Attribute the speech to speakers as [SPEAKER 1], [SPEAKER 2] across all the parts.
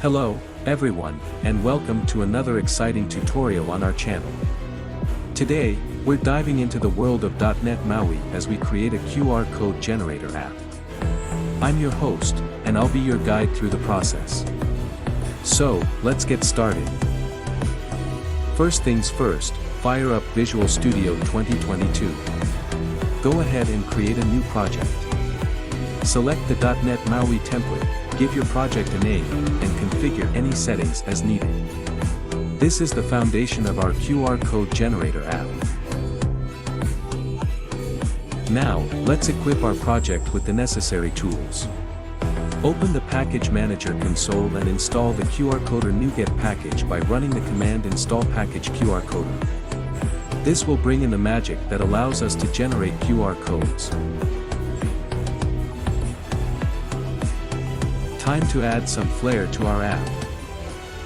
[SPEAKER 1] Hello, everyone, and welcome to another exciting tutorial on our channel. Today, we're diving into the world of .NET MAUI as we create a QR code generator app. I'm your host, and I'll be your guide through the process. So, let's get started. First things first, fire up Visual Studio 2022. Go ahead and create a new project. Select the .NET MAUI template, give your project a name, and configure any settings as needed. This is the foundation of our QR code generator app. Now, let's equip our project with the necessary tools. Open the Package Manager console and install the QRCoder NuGet package by running the command install package QRCoder. This will bring in the magic that allows us to generate QR codes. Time to add some flair to our app.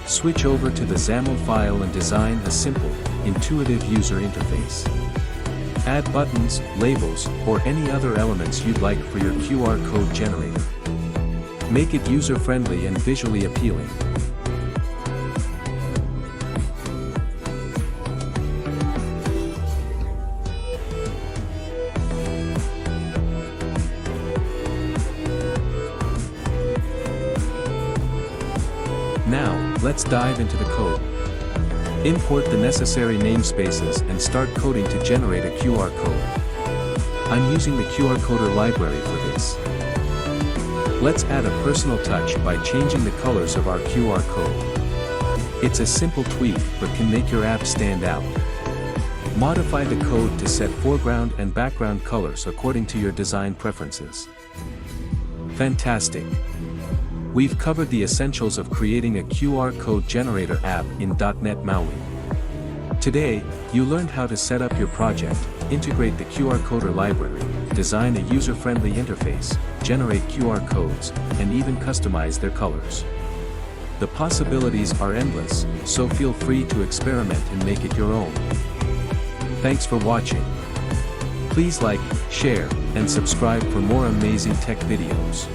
[SPEAKER 1] Switch over to the XAML file and design a simple, intuitive user interface. Add buttons, labels, or any other elements you'd like for your QR code generator. Make it user-friendly and visually appealing. Now, let's dive into the code. Import the necessary namespaces and start coding to generate a QR code. I'm using the QRCoder library for this. Let's add a personal touch by changing the colors of our QR code. It's a simple tweak but can make your app stand out. Modify the code to set foreground and background colors according to your design preferences. Fantastic! We've covered the essentials of creating a QR code generator app in .NET MAUI. Today, you learned how to set up your project, integrate the QRCoder library, design a user-friendly interface, generate QR codes, and even customize their colors. The possibilities are endless, so feel free to experiment and make it your own. Thanks for watching. Please like, share, and subscribe for more amazing tech videos.